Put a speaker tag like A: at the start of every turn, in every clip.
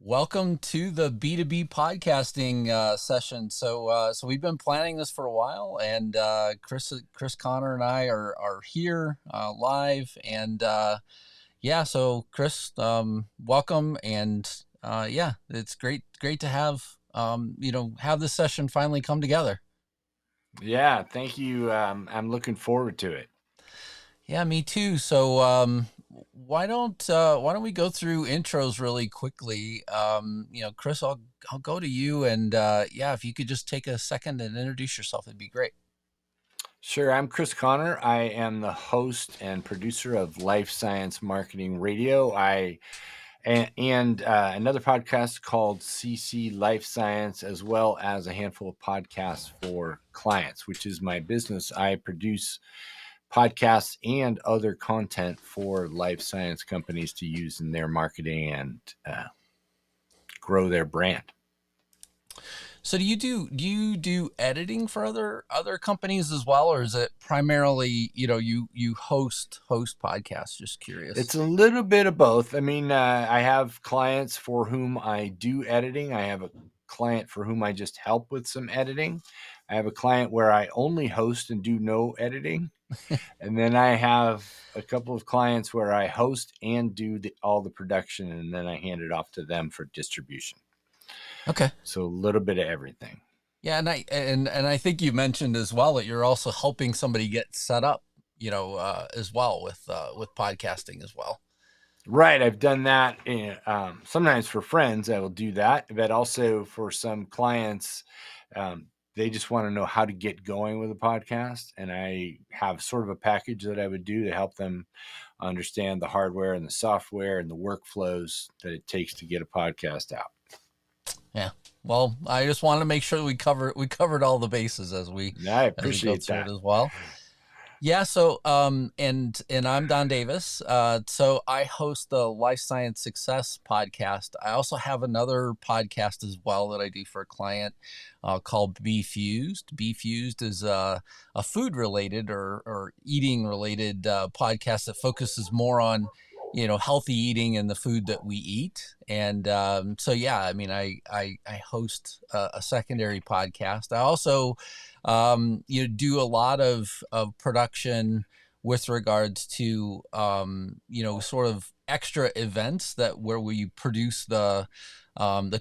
A: Welcome to the B2B podcasting session. So we've been planning this for a while, and Chris Connor and I are here live, and yeah. So Chris, welcome, and yeah, it's great to have have this session finally come together.
B: Yeah, thank you. I'm looking forward to it.
A: Yeah, me too. So why don't we go through intros really quickly? Chris, I'll go to you, and yeah, if you could just take a second and introduce yourself, it'd be great.
B: Sure, I'm Chris Connor. I am the host and producer of Life Science Marketing Radio. And another podcast called CC Life Science, as well as a handful of podcasts for clients, which is my business. I produce podcasts and other content for life science companies to use in their marketing and grow their brand.
A: So do you do editing for other companies as well, or is it primarily you host podcasts? Just curious.
B: It's a little bit of both. I mean, I have clients for whom I do editing. I have a client for whom I just help with some editing. I have a client where I only host and do no editing. And then I have a couple of clients where I host and do all the production, and then I hand it off to them for distribution.
A: Okay.
B: So a little bit of everything.
A: Yeah, and I think you mentioned as well that you're also helping somebody get set up, as well with podcasting as well.
B: Right. I've done that. Sometimes for friends, I will do that, but also for some clients, they just want to know how to get going with a podcast. And I have sort of a package that I would do to help them understand the hardware and the software and the workflows that it takes to get a podcast out.
A: Yeah. Well, I just wanted to make sure we covered all the bases as we
B: I appreciate that
A: as well. Yeah. So, and I'm Don Davis. So I host the Life Science Success podcast. I also have another podcast as well that I do for a client called B Fused. B Fused is a food related or eating related podcast that focuses more on healthy eating and the food that we eat. And so yeah, I mean, I host a secondary podcast. I also do a lot of production with regards to sort of extra events where we produce the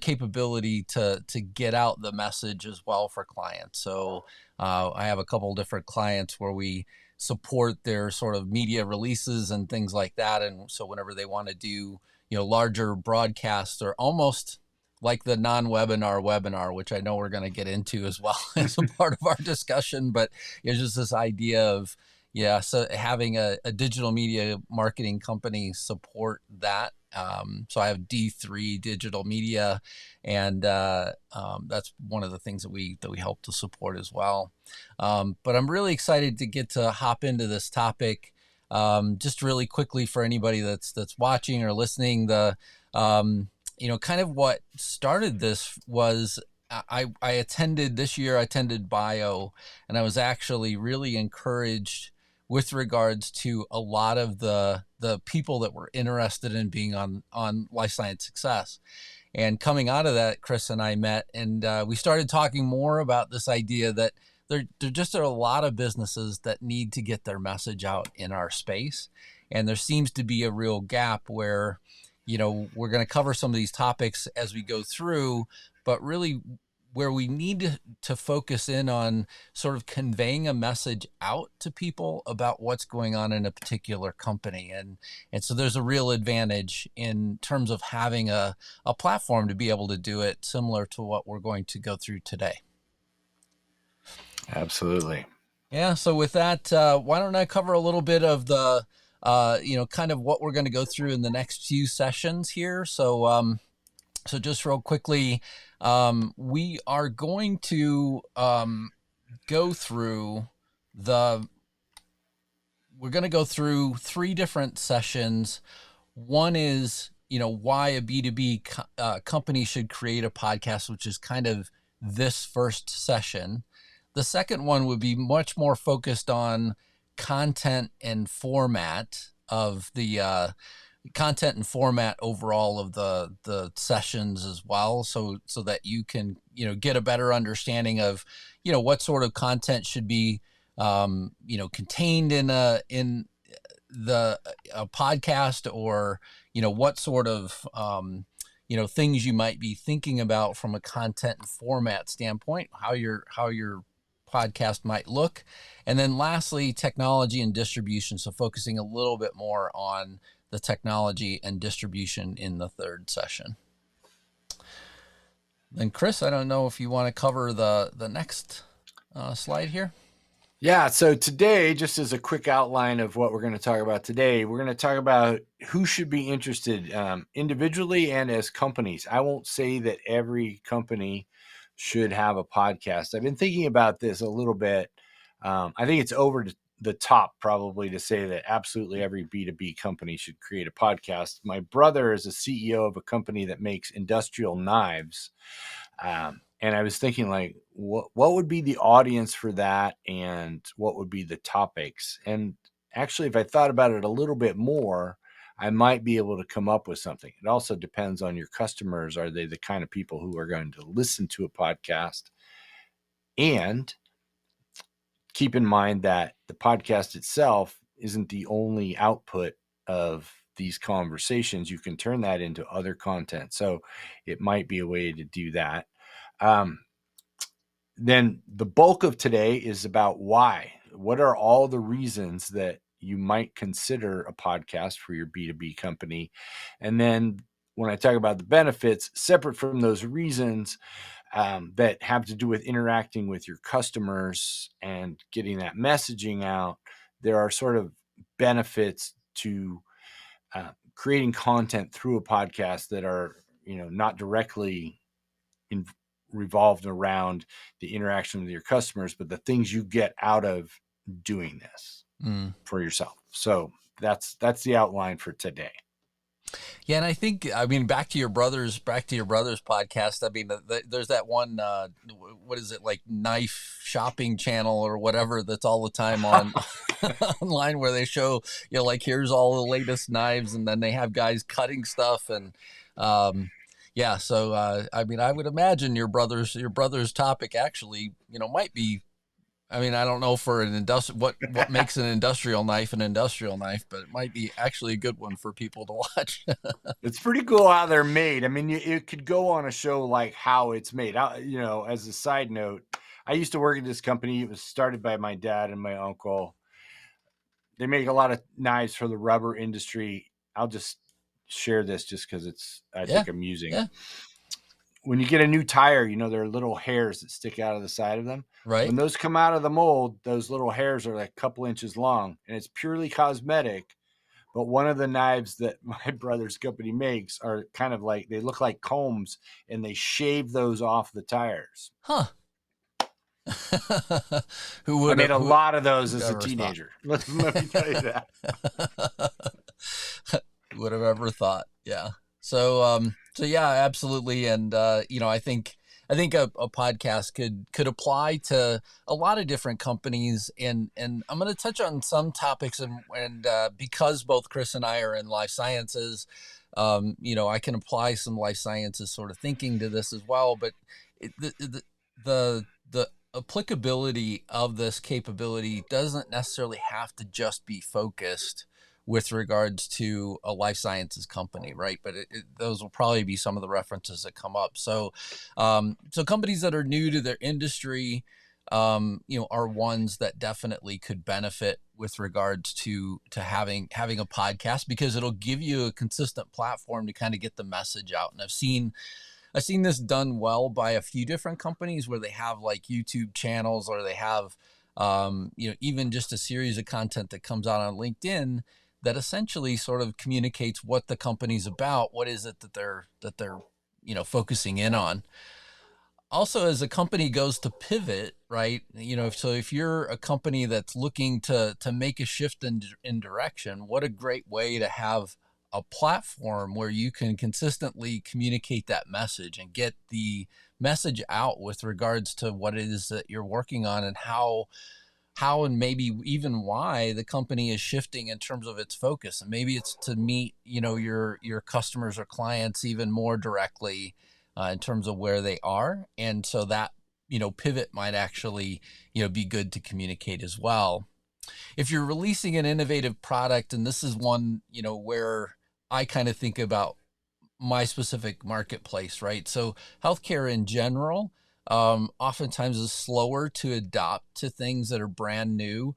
A: capability to get out the message as well for clients. So I have a couple different clients where we support their sort of media releases and things like that. And so whenever they want to do, larger broadcasts, or almost like the non-webinar webinar, which I know we're going to get into as well as a part of our discussion, but it's just this idea of, so having a digital media marketing company support that. So I have D3 Digital Media, and that's one of the things that we help to support as well. But I'm really excited to get to hop into this topic. Just really quickly for anybody that's watching or listening, kind of what started this was I attended Bio, and I was actually really encouraged with regards to a lot of the people that were interested in being on Life Science Success. And coming out of that, Chris and I met, and we started talking more about this idea that there just are a lot of businesses that need to get their message out in our space. And there seems to be a real gap where, we're going to cover some of these topics as we go through, but really where we need to focus in on sort of conveying a message out to people about what's going on in a particular company. And so there's a real advantage in terms of having a platform to be able to do it, similar to what we're going to go through today.
B: Absolutely.
A: Yeah. So with that, why don't I cover a little bit of the, kind of what we're going to go through in the next few sessions here. So just real quickly, we are going to go through three different sessions. One is, why a B2B company should create a podcast, which is kind of this first session. The second one would be much more focused on content and format of the content and format overall of the sessions as well, so that you can, get a better understanding of, what sort of content should be, contained in a podcast, or, what sort of, things you might be thinking about from a content and format standpoint, how your podcast might look. And then lastly, technology and distribution. So focusing a little bit more on the technology and distribution in the third session. Then Chris, I don't know if you want to cover the next slide here.
B: Yeah, so today, just as a quick outline of what we're going to talk about today, we're going to talk about who should be interested individually and as companies. I won't say that every company should have a podcast. I've been thinking about this a little bit. I think it's over the top probably to say that absolutely every B2B company should create a podcast. My brother is a CEO of a company that makes industrial knives. And I was thinking, like, what would be the audience for that, and what would be the topics? And actually, if I thought about it a little bit more, I might be able to come up with something. It also depends on your customers. Are they the kind of people who are going to listen to a podcast? And keep in mind that the podcast itself isn't the only output of these conversations. You can turn that into other content. So it might be a way to do that. Then the bulk of today is about why. What are all the reasons that you might consider a podcast for your B2B company? And then when I talk about the benefits, separate from those reasons that have to do with interacting with your customers and getting that messaging out, there are sort of benefits to creating content through a podcast that are, not directly revolved around the interaction with your customers, but the things you get out of doing this for yourself. So that's the outline for today.
A: Yeah, and I think, back to your brother's podcast. There's that one, what is it, like knife shopping channel or whatever, that's all the time on online, where they show, like, here's all the latest knives, and then they have guys cutting stuff, and yeah. So I would imagine your brother's topic actually, might be. I don't know for an what makes an industrial knife, but it might be actually a good one for people to watch.
B: It's pretty cool how they're made. It could go on a show like how it's made. As a side note, I used to work at this company. It was started by my dad and my uncle. They make a lot of knives for the rubber industry. I'll just share this just because I think amusing.
A: Yeah.
B: When you get a new tire, there are little hairs that stick out of the side of them.
A: Right.
B: When those come out of the mold, those little hairs are like a couple inches long, and it's purely cosmetic. But one of the knives that my brother's company makes are kind of like, they look like combs, and they shave those off the tires.
A: Huh.
B: I made a lot of those as a teenager. Let me tell you that.
A: Who would have ever thought? Yeah. So yeah, absolutely. And, I think a podcast could apply to a lot of different companies, and I'm going to touch on some topics, and because both Chris and I are in life sciences, I can apply some life sciences sort of thinking to this as well. But the applicability of this capability doesn't necessarily have to just be focused with regards to a life sciences company, right? But those will probably be some of the references that come up. So, so companies that are new to their industry, are ones that definitely could benefit with regards to having a podcast, because it'll give you a consistent platform to kind of get the message out. And I've seen this done well by a few different companies, where they have like YouTube channels, or they have, even just a series of content that comes out on LinkedIn that essentially sort of communicates what the company's about, what is it that they're focusing in on. Also, as a company goes to pivot, right? So if you're a company that's looking to make a shift in direction, what a great way to have a platform where you can consistently communicate that message and get the message out with regards to what it is that you're working on, and how how and maybe even why the company is shifting in terms of its focus. And maybe it's to meet, your customers or clients even more directly in terms of where they are. And so that, pivot might actually, be good to communicate as well. If you're releasing an innovative product, and this is one, where I kind of think about my specific marketplace, right? So healthcare in general, oftentimes is slower to adopt to things that are brand new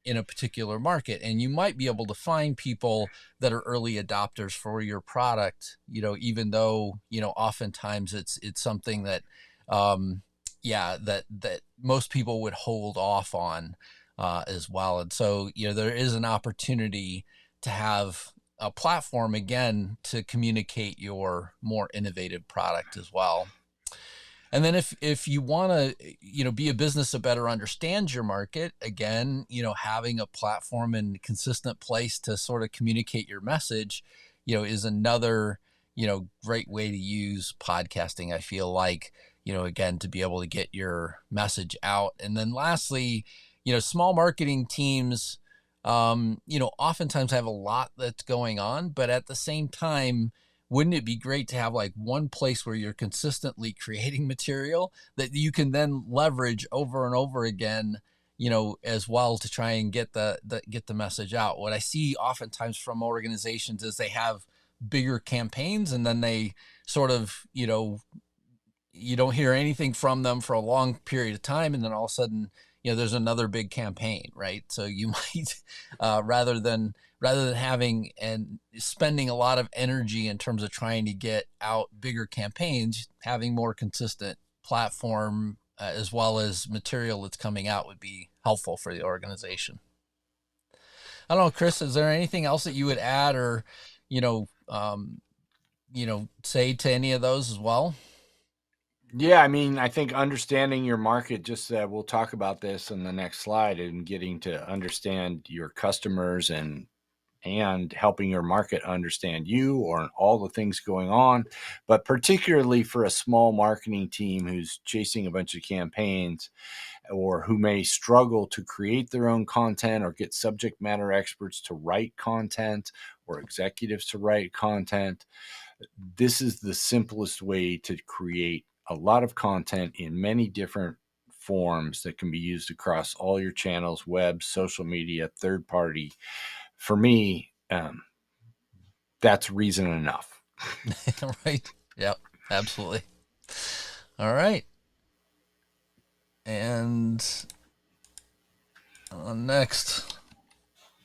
A: in a particular market. And you might be able to find people that are early adopters for your product, even though, oftentimes it's something that, that most people would hold off on as well. And so, there is an opportunity to have a platform again to communicate your more innovative product as well. And then if you want to, be a business that better understands your market, again, having a platform and consistent place to sort of communicate your message, is another, great way to use podcasting. I feel like, again, to be able to get your message out. And then lastly, small marketing teams, oftentimes have a lot that's going on, but at the same time, wouldn't it be great to have like one place where you're consistently creating material that you can then leverage over and over again, as well, to try and get the message out? What I see oftentimes from organizations is they have bigger campaigns and then they sort of, you don't hear anything from them for a long period of time, and then all of a sudden, there's another big campaign, right? So you might, rather than having and spending a lot of energy in terms of trying to get out bigger campaigns, having more consistent platform as well as material that's coming out would be helpful for the organization. I don't know, Chris, is there anything else that you would add or, say to any of those as well?
B: Yeah, I mean, I think understanding your market, just we'll talk about this in the next slide, and getting to understand your customers and helping your market understand you or all the things going on. But particularly for a small marketing team who's chasing a bunch of campaigns, or who may struggle to create their own content or get subject matter experts to write content or executives to write content, this is the simplest way to create a lot of content in many different forms that can be used across all your channels: web, social media, third party. For me, that's reason enough.
A: Right. Yep. Absolutely. All right. And next,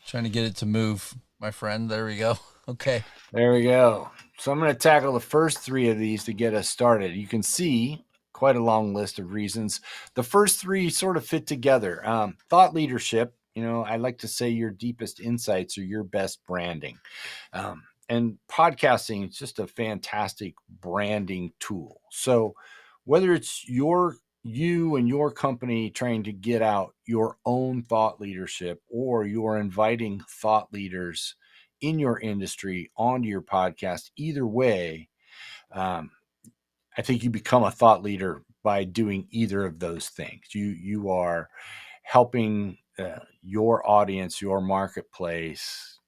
A: trying to get it to move, my friend. There we go. Okay.
B: There we go. So I'm going to tackle the first three of these to get us started. You can see quite a long list of reasons. The first three sort of fit together. Thought leadership. I like to say your deepest insights are your best branding. And podcasting is just a fantastic branding tool. So whether it's you and your company trying to get out your own thought leadership, or you're inviting thought leaders in your industry onto your podcast, either way, I think you become a thought leader by doing either of those things. You are helping your audience, your marketplace,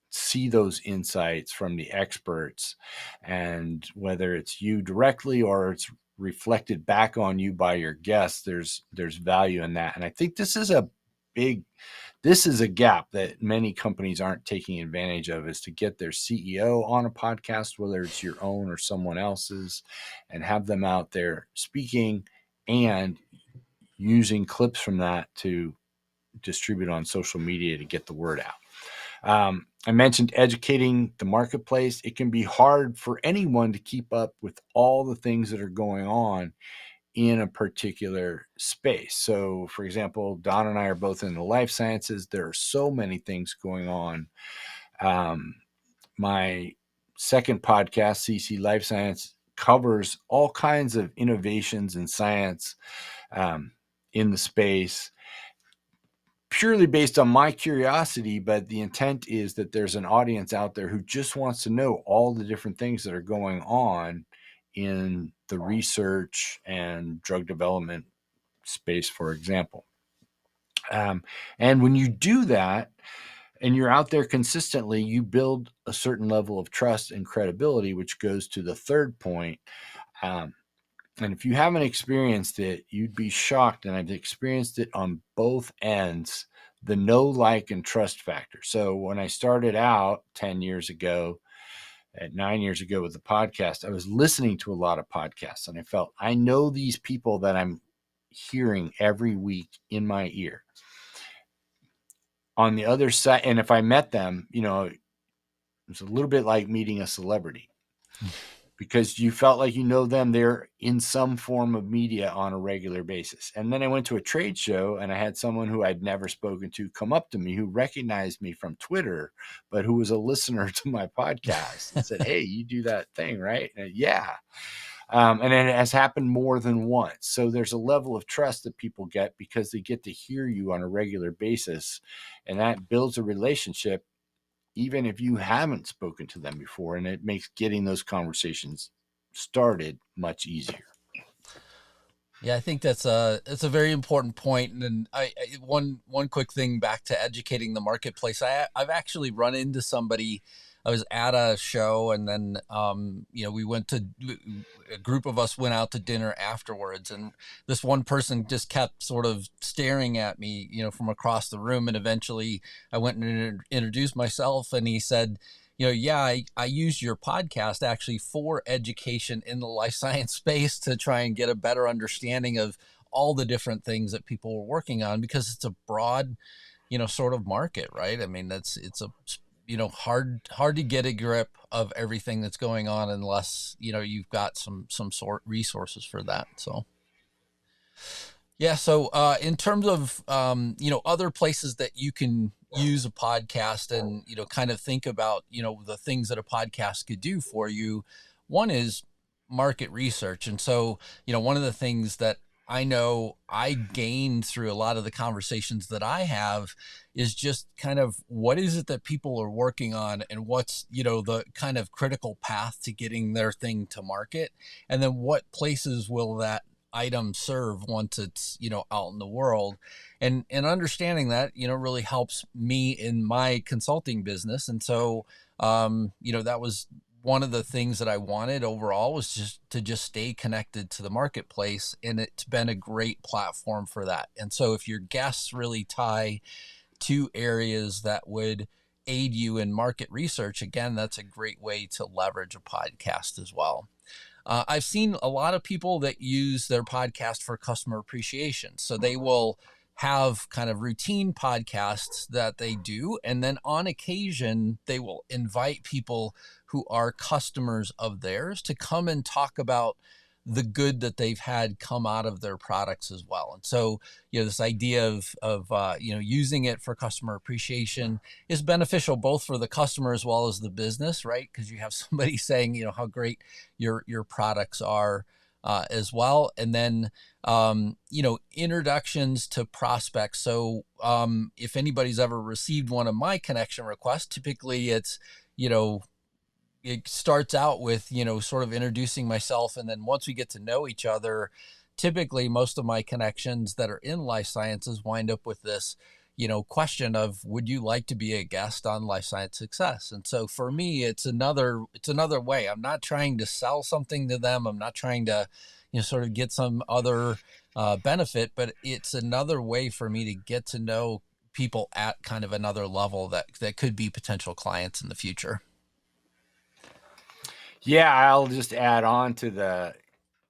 B: see those insights from the experts, and whether it's you directly or it's reflected back on you by your guests, there's value in that. And I think this is a gap that many companies aren't taking advantage of, is to get their CEO on a podcast, whether it's your own or someone else's, and have them out there speaking and using clips from that to distribute on social media to get the word out. I mentioned educating the marketplace. It can be hard for anyone to keep up with all the things that are going on in a particular space. So, for example, Don and I are both in the life sciences. There are so many things going on. My second podcast, CC Life Science, covers all kinds of innovations in science in the space, purely based on my curiosity, but the intent is that there's an audience out there who just wants to know all the different things that are going on in the research and drug development space, for example. And when you do that and you're out there consistently, you build a certain level of trust and credibility, which goes to the third point. And if you haven't experienced it, you'd be shocked. And I've experienced it on both ends, the know, like, and trust factor. So when I started out 10 years ago, at 9 years ago with the podcast, I was listening to a lot of podcasts and I felt I know these people that I'm hearing every week in my ear. On the other side, and if I met them, it's a little bit like meeting a celebrity because you felt like them. They're in some form of media on a regular basis. And then I went to a trade show and I had someone who I'd never spoken to come up to me who recognized me from Twitter, but who was a listener to my podcast and said, "Hey, you do that thing, right?" And yeah. And it has happened more than once. So there's a level of trust that people get because they get to hear you on a regular basis. And that builds a relationship, even if you haven't spoken to them before. And it makes getting those conversations started much easier.
A: Yeah, I think it's a very important point. And then one quick thing back to educating the marketplace. I've actually run into somebody. I was at a show, and then we went to a group of us went out to dinner afterwards, and this one person just kept sort of staring at me, from across the room, and eventually I went and introduced myself, and he said, yeah, I used your podcast actually for education in the life science space to try and get a better understanding of all the different things that people were working on, because it's a broad, sort of market, right? I mean, it's a, hard to get a grip of everything that's going on unless, you've got some sort resources for that. So. Yeah. So in terms of, other places that you can use a podcast and, kind of think about, the things that a podcast could do for you, one is market research. And so, one of the things that I know I gained through a lot of the conversations that I have is just kind of what is it that people are working on and what's, the kind of critical path to getting their thing to market. And then what places will that item serve once it's out in the world, and understanding that really helps me in my consulting business. And so that was one of the things that I wanted overall, was just to stay connected to the marketplace, and it's been a great platform for that. And so if your guests really tie to areas that would aid you in market research, again, that's a great way to leverage a podcast as well. I've seen a lot of people that use their podcast for customer appreciation. So they will have kind of routine podcasts that they do. And then on occasion, they will invite people who are customers of theirs to come and talk about the good that they've had come out of their products as well. And so, this idea of using it for customer appreciation is beneficial both for the customer as well as the business, right? Because you have somebody saying, how great your products are as well. And then, introductions to prospects. So if anybody's ever received one of my connection requests, typically it's, it starts out with, sort of introducing myself. And then once we get to know each other, typically most of my connections that are in life sciences wind up with this, question of, would you like to be a guest on Life Science Success? And so for me, it's another way. I'm not trying to sell something to them. I'm not trying to, sort of get some other benefit, but it's another way for me to get to know people at kind of another level that could be potential clients in the future.
B: Yeah, I'll just add on to the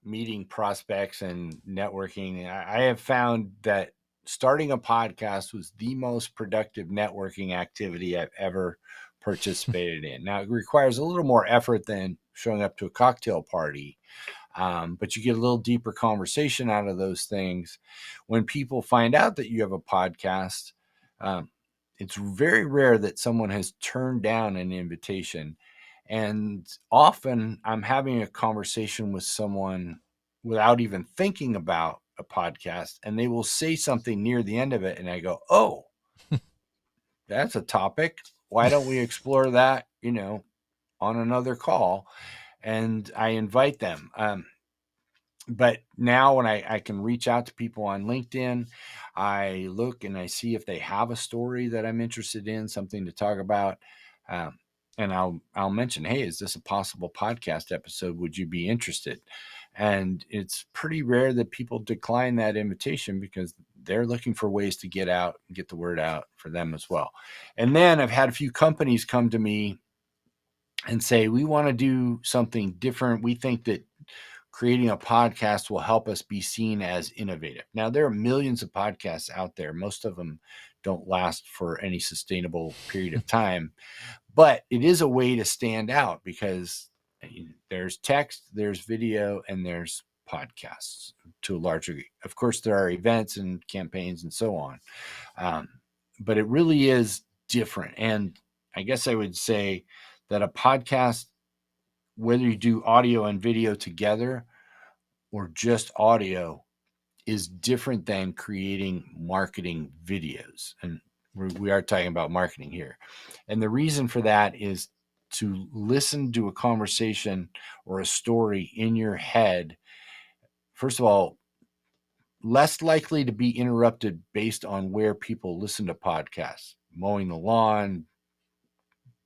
B: meeting prospects and networking. I have found that starting a podcast was the most productive networking activity I've ever participated in. Now, it requires a little more effort than showing up to a cocktail party, but you get a little deeper conversation out of those things. When people find out that you have a podcast, it's very rare that someone has turned down an invitation. And often I'm having a conversation with someone without even thinking about a podcast, and they will say something near the end of it. And I go, "Oh, that's a topic. Why don't we explore that, on another call?" And I invite them. But now when I can reach out to people on LinkedIn, I look and I see if they have a story that I'm interested in, something to talk about. And I'll mention, hey, is this a possible podcast episode? Would you be interested? And it's pretty rare that people decline that invitation because they're looking for ways to get out and get the word out for them as well. And then I've had a few companies come to me and say, we want to do something different. We think that creating a podcast will help us be seen as innovative. Now, there are millions of podcasts out there. Most of them don't last for any sustainable period of time, but it is a way to stand out because there's text, there's video, and there's podcasts to a large degree. Of course, there are events and campaigns and so on. But it really is different. And I guess I would say that a podcast, whether you do audio and video together or just audio, is different than creating marketing videos. And we are talking about marketing here. And the reason for that is to listen to a conversation or a story in your head. First of all, less likely to be interrupted based on where people listen to podcasts, mowing the lawn,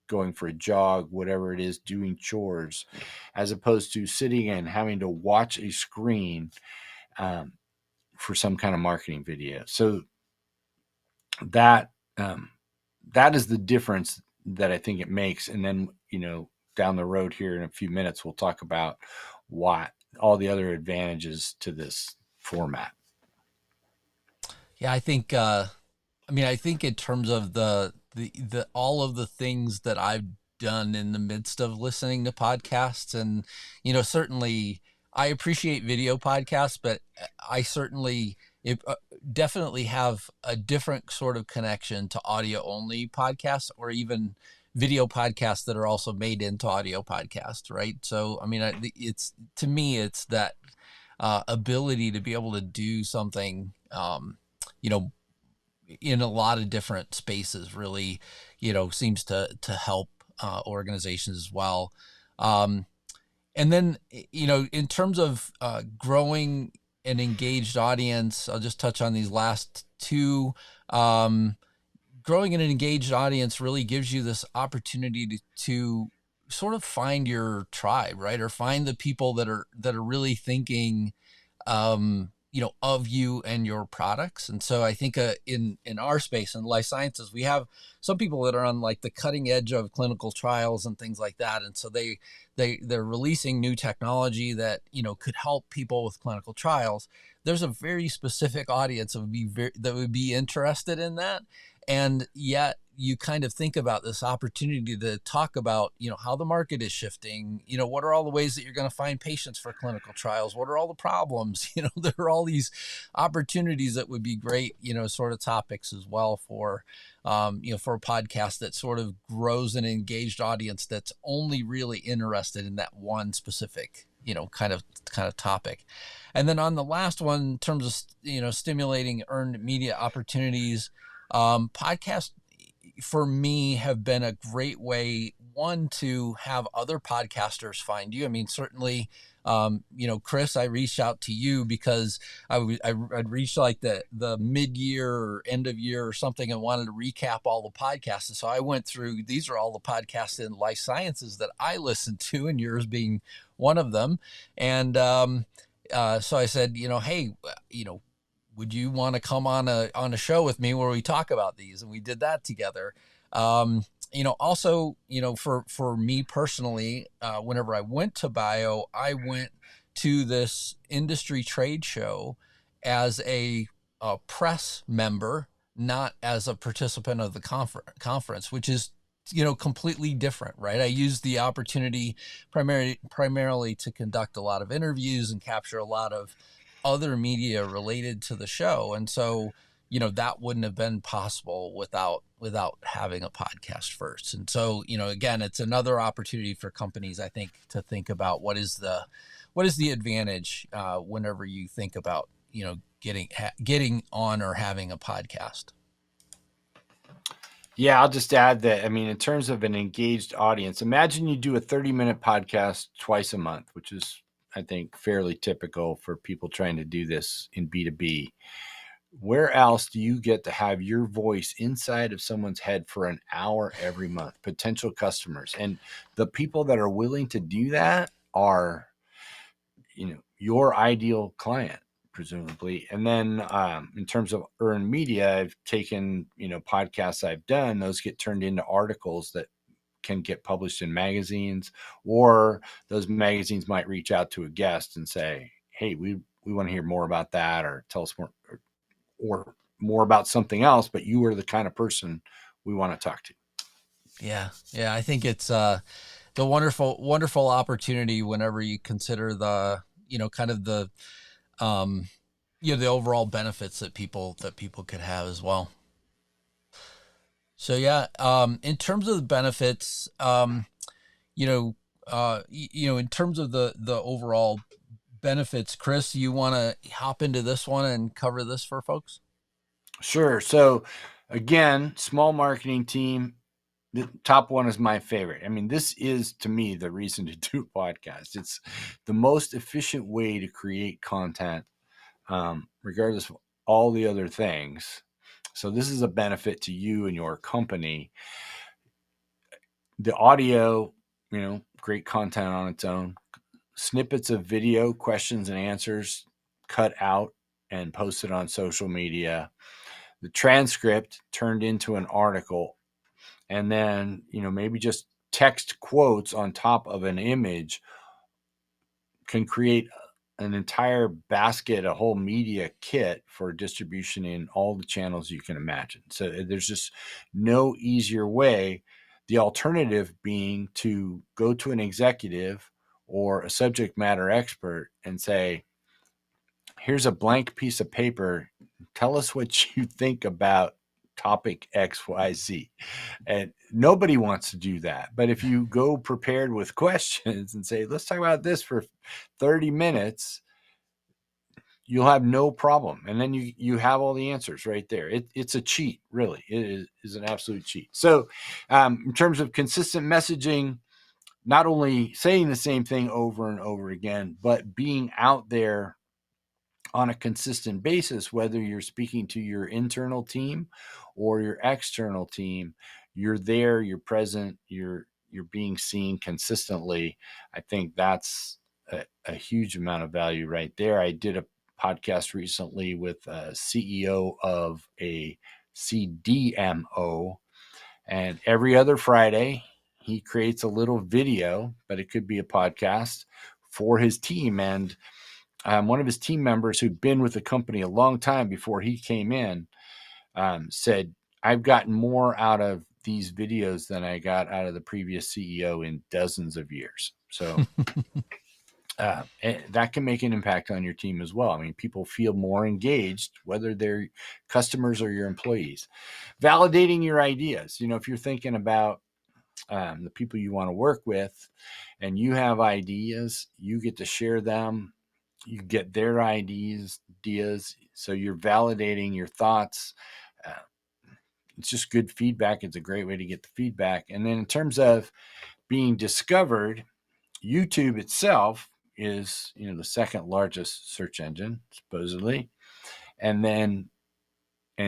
B: going for a jog, whatever it is, doing chores, as opposed to sitting and having to watch a screen for some kind of marketing video. So that is the difference that I think it makes. And then, down the road here in a few minutes, we'll talk about what all the other advantages to this format.
A: Yeah, I think I think in terms of the all of the things that I've done in the midst of listening to podcasts, and certainly I appreciate video podcasts, but I certainly definitely have a different sort of connection to audio only podcasts, or even video podcasts that are also made into audio podcasts, right? So it's, to me, it's that ability to be able to do something in a lot of different spaces really, seems to help organizations as well. And then, in terms of growing an engaged audience, I'll just touch on these last two. Growing an engaged audience really gives you this opportunity to sort of find your tribe, right? Or find the people that are really thinking, of you and your products. And so I think in our space, in life sciences, we have some people that are on like the cutting edge of clinical trials and things like that. And so they're releasing new technology that, could help people with clinical trials. There's a very specific audience that would be interested in that. And yet you kind of think about this opportunity to talk about, how the market is shifting, what are all the ways that you're going to find patients for clinical trials? What are all the problems? There are all these opportunities that would be great, sort of topics as well for, for a podcast that sort of grows an engaged audience that's only really interested in that one specific, kind of topic. And then on the last one, in terms of, stimulating earned media opportunities, podcasts for me have been a great way, one, to have other podcasters find you. I mean, certainly, Chris, I reached out to you because I'd reached like the mid-year or end of year or something and wanted to recap all the podcasts. And so I went through, these are all the podcasts in life sciences that I listened to, and yours being one of them. And so I said, hey, would you want to come on a show with me where we talk about these? And we did that together. Also, for me personally, whenever I went to Bio, I went to this industry trade show as a press member, not as a participant of the conference, which is, completely different, right? I used the opportunity primarily to conduct a lot of interviews and capture a lot of other media related to the show. And so, that wouldn't have been possible without having a podcast first. And so, again, it's another opportunity for companies, I think, to think about what is the advantage whenever you think about, getting on or having a podcast.
B: Yeah, I'll just add that, in terms of an engaged audience, imagine you do a 30-minute podcast twice a month, which is I think, fairly typical for people trying to do this in B2B. Where else do you get to have your voice inside of someone's head for an hour every month? Potential customers. And the people that are willing to do that are, your ideal client, presumably. And then in terms of earned media, I've taken, podcasts I've done, those get turned into articles that can get published in magazines, or those magazines might reach out to a guest and say, hey, we want to hear more about that, or tell us more, or more about something else, but you are the kind of person we want to talk to.
A: Yeah. I think it's the wonderful opportunity whenever you consider the, kind of the, the overall benefits that people could have as well. So yeah, in terms of the benefits, in terms of the overall benefits, Chris, you want to hop into this one and cover this for folks?
B: Sure. So again, small marketing team. The top one is my favorite. I mean, this is, to me, the reason to do a podcast. It's the most efficient way to create content, regardless of all the other things. So this is a benefit to you and your company. The audio, great content on its own. Snippets of video, questions and answers cut out and posted on social media. The transcript turned into an article. And then, maybe just text quotes on top of an image can create an entire basket, a whole media kit for distribution in all the channels you can imagine. So there's just no easier way. The alternative being to go to an executive or a subject matter expert and say, here's a blank piece of paper. Tell us what you think about topic XYZ. And nobody wants to do that. But if you go prepared with questions and say, let's talk about this for 30 minutes, you'll have no problem. And then you have all the answers right there. It's a cheat, really. It is an absolute cheat. So in terms of consistent messaging, not only saying the same thing over and over again, but being out there on a consistent basis, whether you're speaking to your internal team or your external team, you're there, you're present, you're being seen consistently. I think that's a huge amount of value right there. I did a podcast recently with a CEO of a CDMO, and every other Friday he creates a little video, but it could be a podcast for his team. And one of his team members who'd been with the company a long time before he came in said, I've gotten more out of these videos than I got out of the previous CEO in dozens of years. So that can make an impact on your team as well. I mean, people feel more engaged, whether they're customers or your employees. Validating your ideas. If you're thinking about the people you want to work with and you have ideas, you get to share them. You get their ideas, so you're validating your thoughts. It's just good feedback. It's a great way to get the feedback. And then in terms of being discovered, YouTube itself is, the second largest search engine, supposedly. And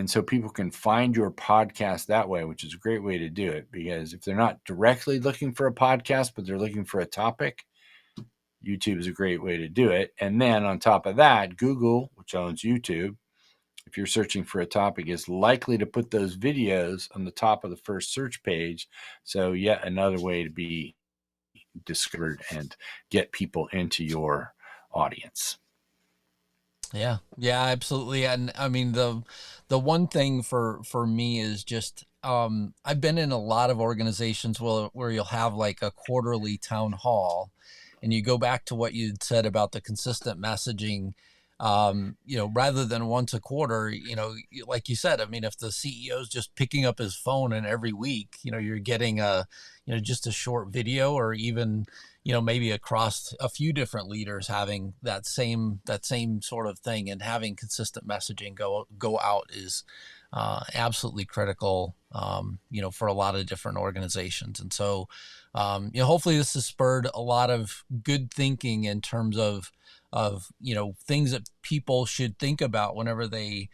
B: so people can find your podcast that way, which is a great way to do it, because if they're not directly looking for a podcast, but they're looking for a topic, YouTube is a great way to do it. And then on top of that, Google, which owns YouTube, if you're searching for a topic, is likely to put those videos on the top of the first search page. So yet another way to be discovered and get people into your audience.
A: Yeah, absolutely. And I mean, the one thing for me is just, I've been in a lot of organizations where you'll have like a quarterly town hall, and you go back to what you'd said about the consistent messaging, rather than once a quarter, like you said, I mean, if the CEO is just picking up his phone and every week, you're getting just a short video, or even, maybe across a few different leaders having that same sort of thing, and having consistent messaging go out is absolutely critical, for a lot of different organizations. And so, Hopefully this has spurred a lot of good thinking in terms of things that people should think about whenever they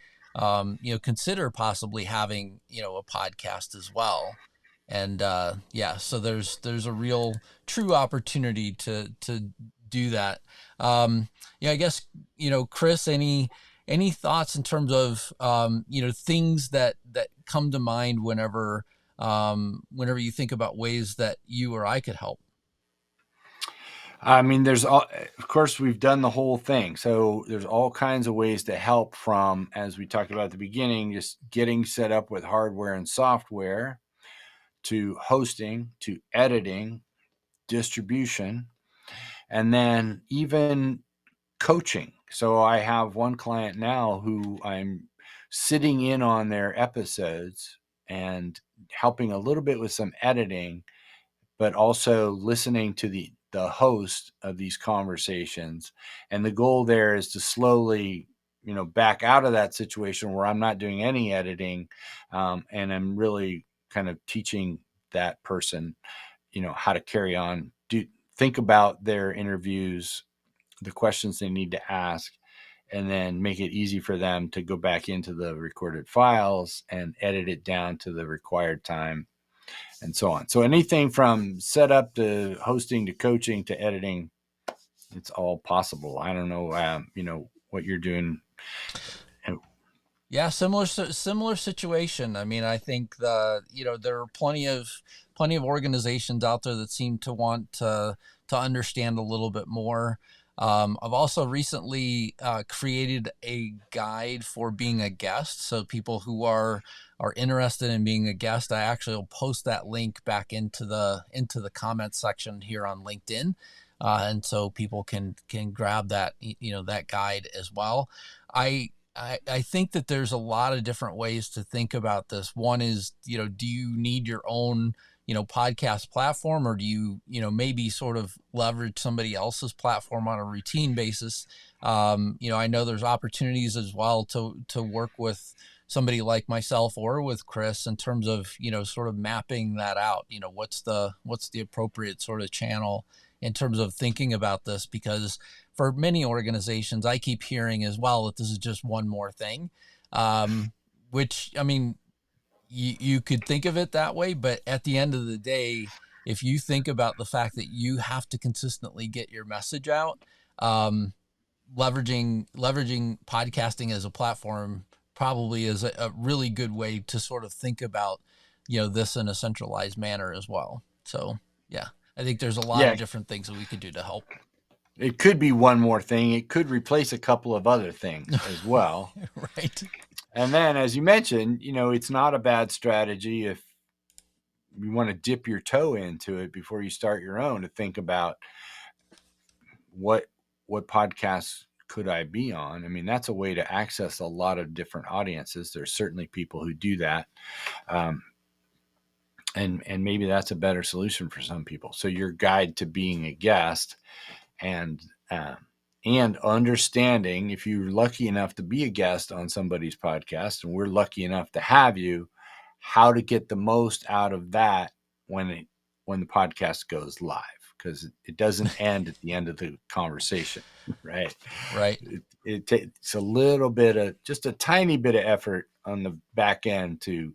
A: consider possibly having a podcast as well. And so there's a real true opportunity to do that. I guess Chris, any thoughts in terms of things that come to mind whenever you think about ways that you or I could help?
B: I mean, of course, we've done the whole thing. So there's all kinds of ways to help, from, as we talked about at the beginning, just getting set up with hardware and software, to hosting, to editing, distribution, and then even coaching. So I have one client now who I'm sitting in on their episodes and helping a little bit with some editing, but also listening to the host of these conversations. And the goal there is to slowly, back out of that situation where I'm not doing any editing, and I'm really kind of teaching that person, how to carry on, think about their interviews, the questions they need to ask, and then make it easy for them to go back into the recorded files and edit it down to the required time, and so on. So anything from setup to hosting to coaching to editing, it's all possible. I don't know, what you're doing.
A: Yeah, similar situation. I mean, I think there are plenty of organizations out there that seem to want to understand a little bit more. I've also recently created a guide for being a guest. So people who are interested in being a guest, I actually will post that link back into the comment section here on LinkedIn, and so people can grab that that guide as well. I think that there's a lot of different ways to think about this. One is, do you need your own, podcast platform, or do you, maybe sort of leverage somebody else's platform on a routine basis? I know there's opportunities as well to work with somebody like myself or with Chris in terms of, sort of mapping that out. What's the appropriate sort of channel in terms of thinking about this, because for many organizations, I keep hearing as well that this is just one more thing, which, I mean, you could think of it that way, but at the end of the day, if you think about the fact that you have to consistently get your message out, leveraging podcasting as a platform probably is a really good way to sort of think about, this in a centralized manner as well. So, yeah, I think there's a lot of different things that we could do to help.
B: It could be one more thing. It could replace a couple of other things as well.
A: Right.
B: And then, as you mentioned, it's not a bad strategy if you want to dip your toe into it before you start your own, to think about what podcasts could I be on. I mean, that's a way to access a lot of different audiences. There's certainly people who do that. And maybe that's a better solution for some people. So your guide to being a guest, and understanding, if you're lucky enough to be a guest on somebody's podcast, and we're lucky enough to have you, how to get the most out of that when the podcast goes live, because it doesn't end at the end of the conversation, right?
A: Right.
B: It takes a little bit of, just a tiny bit of effort on the back end to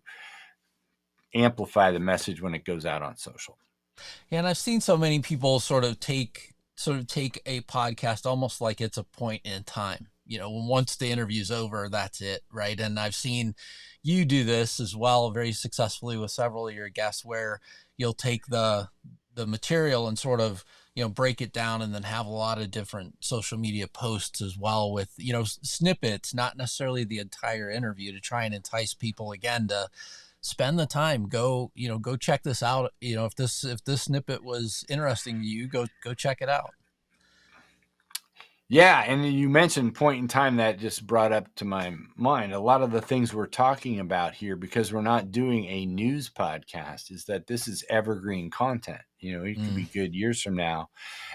B: amplify the message when it goes out on social.
A: Yeah, and I've seen so many people sort of take a podcast almost like it's a point in time. Once the interview's over, that's it, right? And I've seen you do this as well very successfully with several of your guests, where you'll take the material and sort of break it down, and then have a lot of different social media posts as well with snippets, not necessarily the entire interview, to try and entice people again to spend the time, go check this out. If this snippet was interesting to you, go check it out.
B: Yeah, and you mentioned point in time. That just brought up to my mind a lot of the things we're talking about here, because we're not doing a news podcast, is that this is evergreen content. It could be good years from now.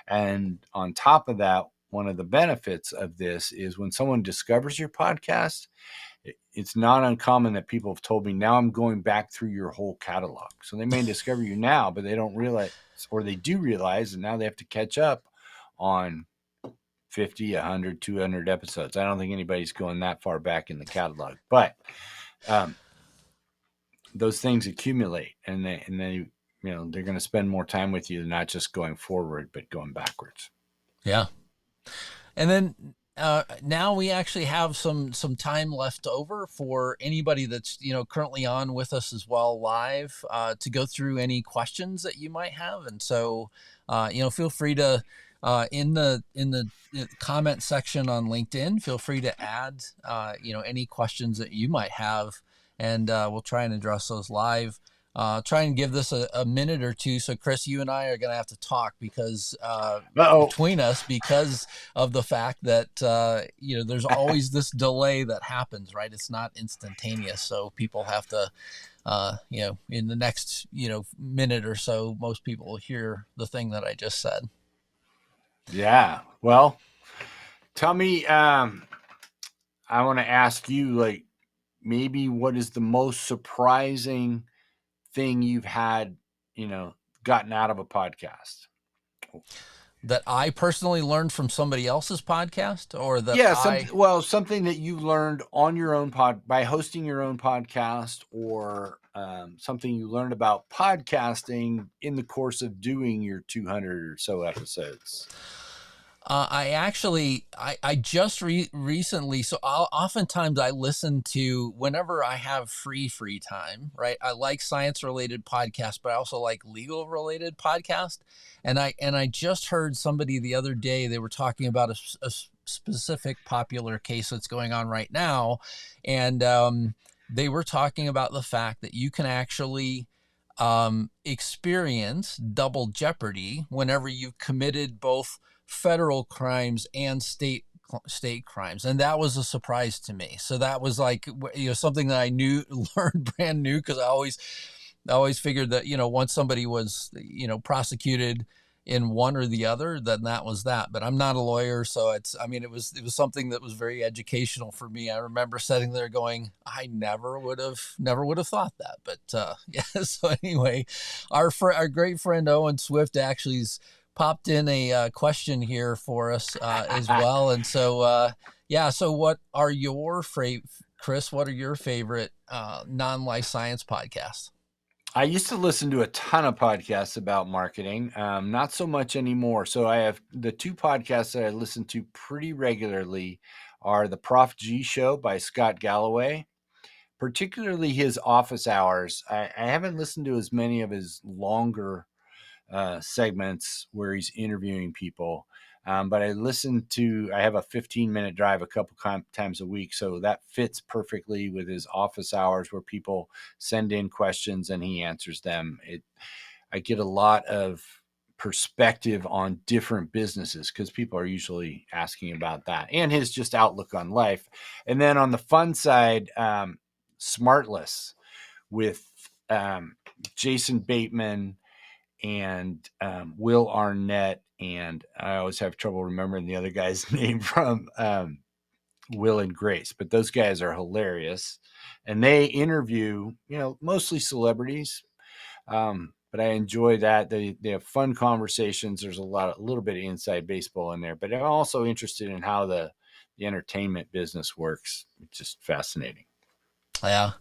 B: And on top of that, one of the benefits of this is when someone discovers your podcast, it's not uncommon that people have told me, now I'm going back through your whole catalog. So they may discover you now, but they don't realize realize, or they do realize, and now they have to catch up on 50, 100, 200 episodes. I don't think anybody's going that far back in the catalog, but those things accumulate, and they they're going to spend more time with you, not just going forward, but going backwards.
A: Yeah. And then now we actually have some time left over for anybody that's, currently on with us as well live, to go through any questions that you might have. And so, feel free to, in the comment section on LinkedIn, feel free to add, any questions that you might have, and we'll try and address those live. Try and give this a minute or two. So Chris, you and I are going to have to talk because between us, because of the fact that, there's always this delay that happens, right? It's not instantaneous. So people have to, in the next, minute or so, most people will hear the thing that I just said.
B: Yeah. Well, tell me, I want to ask you, maybe what is the most surprising thing you've had, gotten out of a podcast?
A: That I personally learned from somebody else's podcast, or that
B: something that you learned on your own by hosting your own podcast, or something you learned about podcasting in the course of doing your 200 or so episodes.
A: I just recently, so oftentimes I listen to, whenever I have free time, right? I like science related podcasts, but I also like legal related podcasts. And I just heard somebody the other day, they were talking about a specific popular case that's going on right now. And they were talking about the fact that you can actually experience double jeopardy whenever you've committed both federal crimes and state crimes. And that was a surprise to me. So that was something that I learned brand new, because I always figured that, once somebody was, prosecuted in one or the other, then that was that. But I'm not a lawyer, so it was something that was very educational for me. I remember sitting there going, I never would have thought that. But yeah. So anyway, our great friend Owen Swift actually's popped in a question here for us as well. And so, so what are your Chris, what are your favorite non-life science podcasts?
B: I used to listen to a ton of podcasts about marketing, not so much anymore. So I have the two podcasts that I listen to pretty regularly are the Prof G Show by Scott Galloway, particularly his office hours. I haven't listened to as many of his longer segments where he's interviewing people. But I have a 15-minute drive a couple times a week. So that fits perfectly with his office hours, where people send in questions and he answers them. I get a lot of perspective on different businesses, because people are usually asking about that, and his just outlook on life. And then on the fun side, Smartless with Jason Bateman and Will Arnett, and I always have trouble remembering the other guy's name from Will and Grace, but those guys are hilarious, and they interview, mostly celebrities, but I enjoy that. They have fun conversations. There's a little bit of inside baseball in there, but I'm also interested in how the entertainment business works. It's just fascinating.
A: Yeah.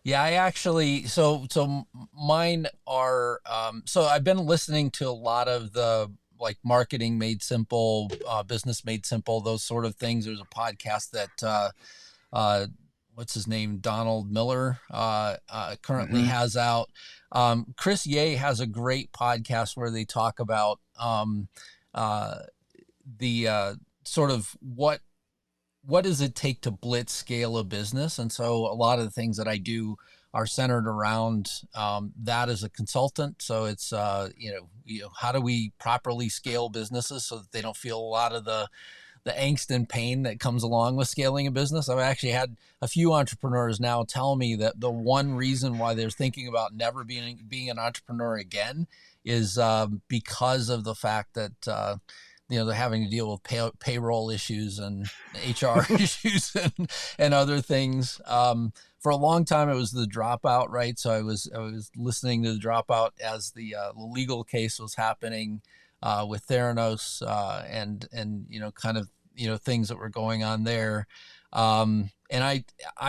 A: Yeah, I actually, so mine are, so I've been listening to a lot of the Marketing Made Simple, Business Made Simple, those sort of things. There's a podcast that, what's his name? Donald Miller, currently has out. Chris Ye has a great podcast where they talk about, the, sort of what does it take to blitz scale a business? And so a lot of the things that I do are centered around that as a consultant. So it's, how do we properly scale businesses so that they don't feel a lot of the angst and pain that comes along with scaling a business? I've actually had a few entrepreneurs now tell me that the one reason why they're thinking about never being an entrepreneur again is because of the fact that they're having to deal with payroll issues and HR issues and other things. For a long time, it was the Dropout, right? So I was listening to the Dropout as the legal case was happening with Theranos and kind of things that were going on there. And I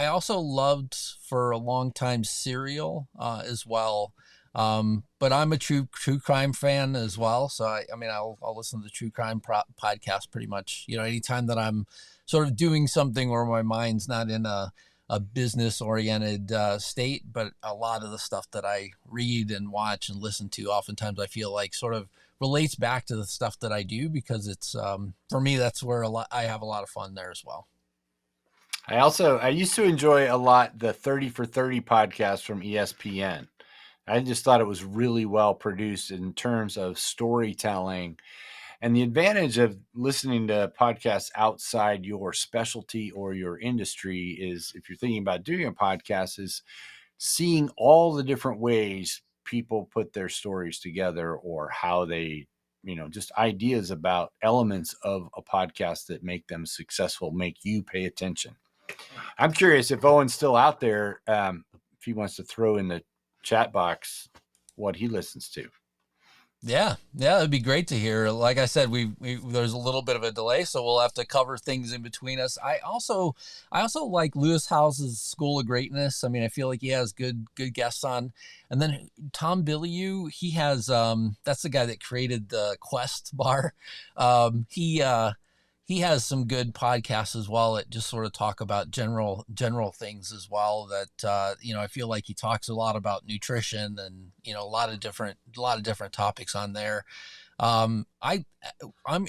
A: also loved for a long time Serial as well. But I'm a true crime fan as well. So I mean, I'll listen to the true crime podcast pretty much, anytime that I'm sort of doing something where my mind's not in a business oriented state, but a lot of the stuff that I read and watch and listen to, oftentimes I feel like sort of relates back to the stuff that I do, because it's, for me, that's where I have a lot of fun there as well.
B: I used to enjoy a lot the 30 for 30 podcast from ESPN. I just thought it was really well produced in terms of storytelling. And the advantage of listening to podcasts outside your specialty or your industry is, if you're thinking about doing a podcast, is seeing all the different ways people put their stories together, or how they, just ideas about elements of a podcast that make them successful, make you pay attention. I'm curious if Owen's still out there, if he wants to throw in the chat box what he listens to.
A: Yeah, it'd be great to hear. Like I said, we there's a little bit of a delay, so we'll have to cover things in between us. I also like Lewis Howes's School of Greatness. I mean, I feel like he has good guests on. And then Tom Bilyeu, he has that's the guy that created the Quest bar. He has some good podcasts as well that just sort of talk about general things as well. That I feel like he talks a lot about nutrition and a lot of different topics on there. I'm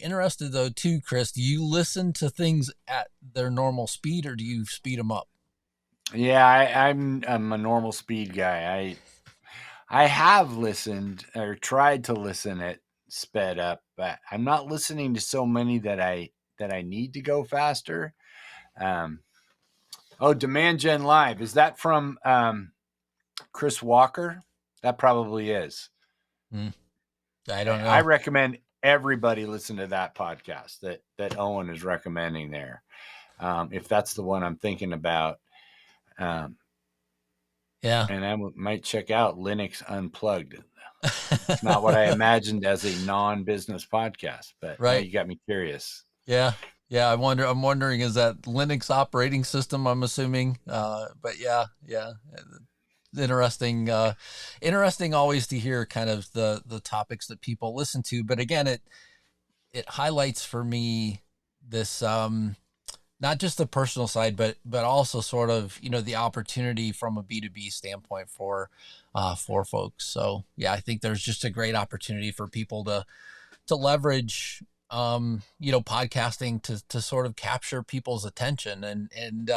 A: interested though too, Chris. Do you listen to things at their normal speed, or do you speed them up?
B: Yeah, I'm a normal speed guy. I have listened or tried to listen at sped up, but I'm not listening to so many that I need to go faster. Demand Gen Live, is that from Chris Walker? That probably is.
A: I don't know.
B: I recommend everybody listen to that podcast that Owen is recommending there. If that's the one I'm thinking about.
A: Yeah.
B: And I might check out Linux Unplugged. It's not what I imagined as a non-business podcast, but
A: right.
B: Now you got me curious.
A: Yeah. I'm wondering, is that Linux operating system, I'm assuming? But yeah. Interesting always to hear kind of the topics that people listen to. But again, it highlights for me this, not just the personal side, but also sort of, the opportunity from a B2B standpoint for folks. So yeah, I think there's just a great opportunity for people to leverage, podcasting to sort of capture people's attention and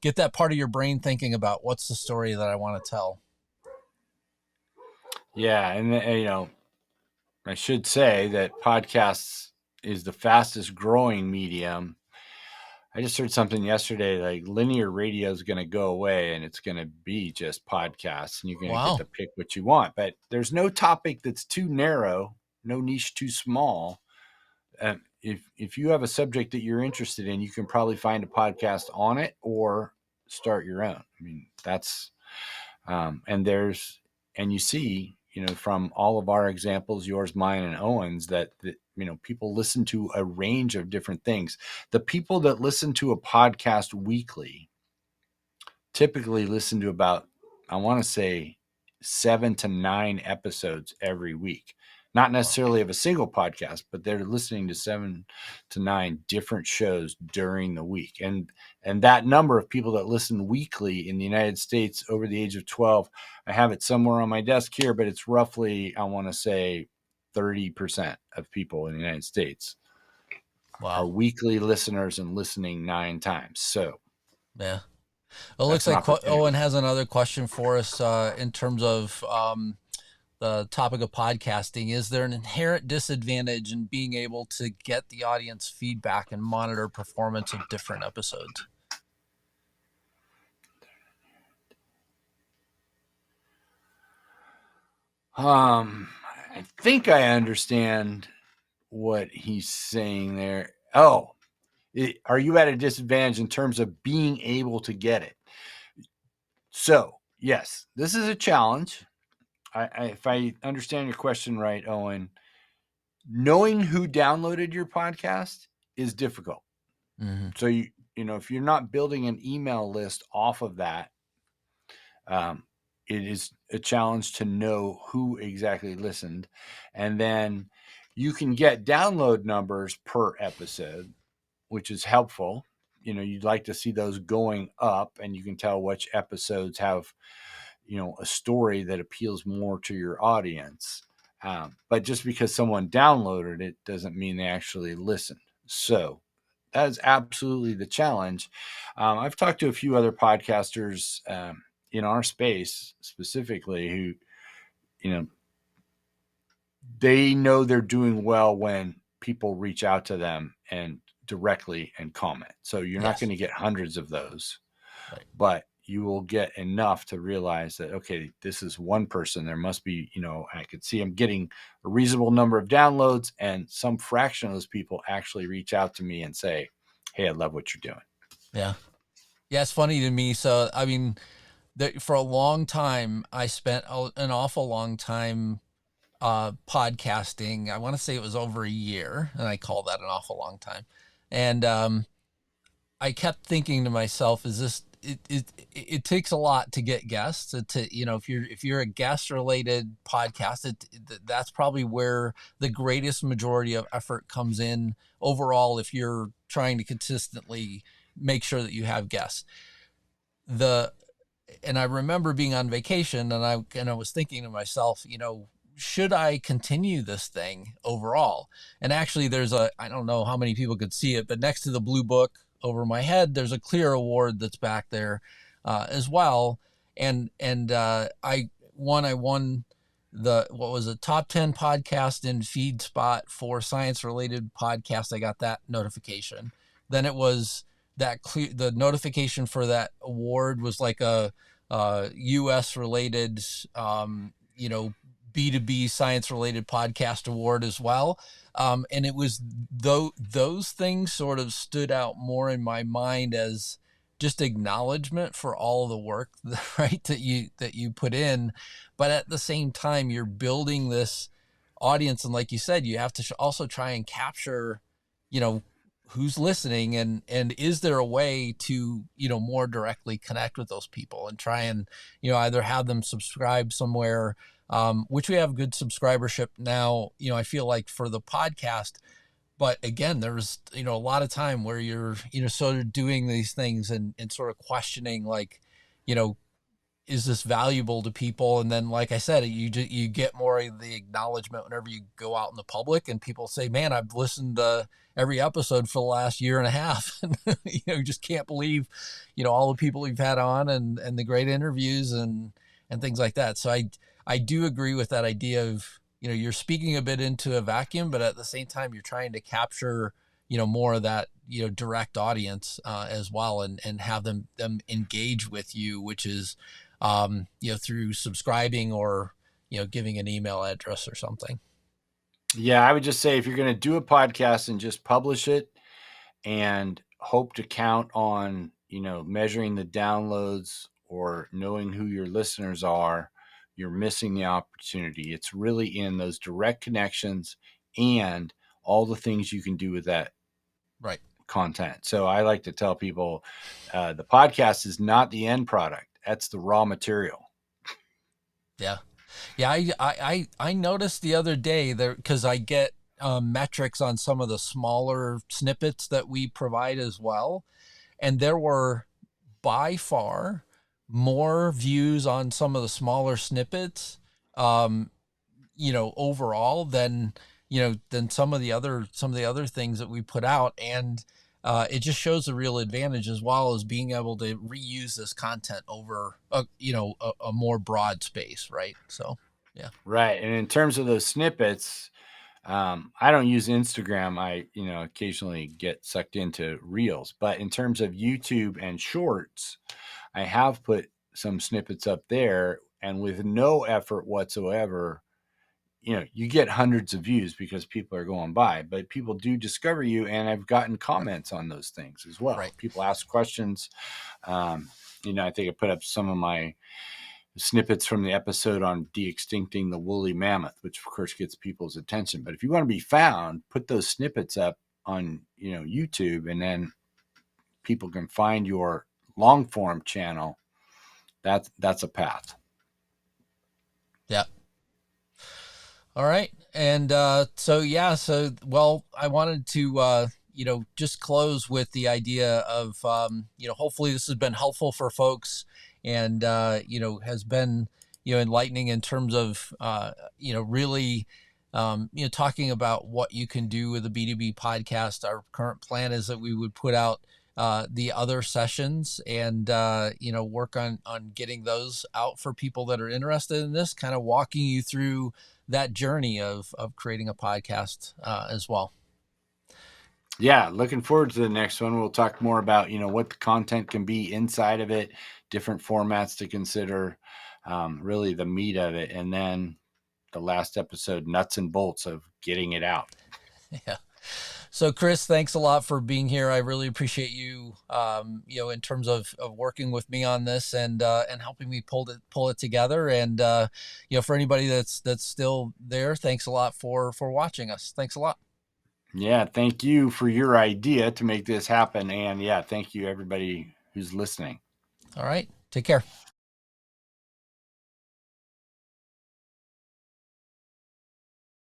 A: get that part of your brain thinking about what's the story that I want to tell.
B: Yeah. And, I should say that podcasts is the fastest growing medium. I just heard something yesterday, like linear radio is going to go away and it's going to be just podcasts, and you're going to get to pick what you want. But there's no topic that's too narrow, no niche too small. If you have a subject that you're interested in, you can probably find a podcast on it or start your own. I mean, that's and you see, from all of our examples, yours, mine, and Owen's, that people listen to a range of different things. The people that listen to a podcast weekly typically listen to about, I want to say, 7 to 9 episodes every week. Not necessarily of a single podcast, but they're listening to 7 to 9 different shows during the week. And that number of people that listen weekly in the United States over the age of 12, I have it somewhere on my desk here, but it's roughly, I want to say, 30% of people in the United States are weekly listeners and listening 9 times. So,
A: yeah. Well, it looks like Owen has another question for us in terms of the topic of podcasting. Is there an inherent disadvantage in being able to get the audience feedback and monitor performance of different episodes?
B: I think I understand what he's saying there. Oh, are you at a disadvantage in terms of being able to get it? So, yes, this is a challenge. If I understand your question right, Owen, knowing who downloaded your podcast is difficult.
A: Mm-hmm.
B: So if you're not building an email list off of that, it is a challenge to know who exactly listened. And then you can get download numbers per episode, which is helpful. You'd like to see those going up, and you can tell which episodes have, a story that appeals more to your audience. But just because someone downloaded it doesn't mean they actually listened. So that is absolutely the challenge. I've talked to a few other podcasters in our space specifically who, they know they're doing well when people reach out to them and directly and comment. So you're not going to get hundreds of those,
A: right,
B: but you will get enough to realize that, okay, this is one person. There must be, I could see I'm getting a reasonable number of downloads, and some fraction of those people actually reach out to me and say, hey, I love what you're doing.
A: Yeah. Yeah. It's funny to me. So, I mean, for a long time, I spent an awful long time podcasting. I want to say it was over a year, and I call that an awful long time. And I kept thinking to myself, is this it takes a lot to get guests to, if you're a guest related podcast, that's probably where the greatest majority of effort comes in overall. If you're trying to consistently make sure that you have guests, and I remember being on vacation, and I was thinking to myself, should I continue this thing overall? And actually, I don't know how many people could see it, but next to the blue book over my head, there's a clear award that's back there as well. And I won what was a top 10 podcast in FeedSpot for science related podcasts. I got that notification. Then it was the notification for that award was like a US related, B2B science related podcast award as well. And it was those things sort of stood out more in my mind as just acknowledgement for all the work, right, that you put in. But at the same time, you're building this audience. And like you said, you have to also try and capture, who's listening, and is there a way to, more directly connect with those people and try and, either have them subscribe somewhere, which we have good subscribership now, I feel like for the podcast. But again, there's, a lot of time where you're, sort of doing these things and sort of questioning, like, is this valuable to people? And then, like I said, you get more of the acknowledgement whenever you go out in the public and people say, man, I've listened to every episode for the last year and a half. And, just can't believe, all the people you've had on and the great interviews and things like that. So I do agree with that idea of, you're speaking a bit into a vacuum, but at the same time, you're trying to capture, more of that, direct audience as well, and have them engage with you, which is, through subscribing or, giving an email address or something.
B: Yeah, I would just say if you're going to do a podcast and just publish it and hope to count on, measuring the downloads or knowing who your listeners are, you're missing the opportunity. It's really in those direct connections and all the things you can do with that
A: right
B: content. So I like to tell people the podcast is not the end product. That's the raw material.
A: Yeah. I noticed the other day there, because I get metrics on some of the smaller snippets that we provide as well. And there were by far more views on some of the smaller snippets, overall than, than some of the other things that we put out. And it just shows a real advantage, as well as being able to reuse this content over a more broad space. Right. So, yeah.
B: Right. And in terms of those snippets, I don't use Instagram. I, occasionally get sucked into reels, but in terms of YouTube and shorts, I have put some snippets up there, and with no effort whatsoever, you get hundreds of views because people are going by, but people do discover you, and I've gotten comments on those things as well.
A: Right.
B: People ask questions. I think I put up some of my snippets from the episode on de-extincting the woolly mammoth, which of course gets people's attention. But if you want to be found, put those snippets up on YouTube, and then people can find your long form channel. That's a path.
A: Yeah. All right. And well, I wanted to just close with the idea of hopefully this has been helpful for folks, and has been enlightening in terms of really talking about what you can do with a B2B podcast. Our current plan is that we would put out the other sessions and work on getting those out for people that are interested in this, kind of walking you through that journey of creating a podcast as well.
B: Yeah, looking forward to the next one. We'll talk more about what the content can be inside of it, different formats to consider, really the meat of it, and then the last episode, nuts and bolts of getting it out.
A: Yeah. So Chris, thanks a lot for being here. I really appreciate you, in terms of working with me on this and helping me pull it together. And, for anybody that's still there, thanks a lot for watching us. Thanks a lot.
B: Yeah. Thank you for your idea to make this happen. And thank you everybody who's listening.
A: All right. Take care.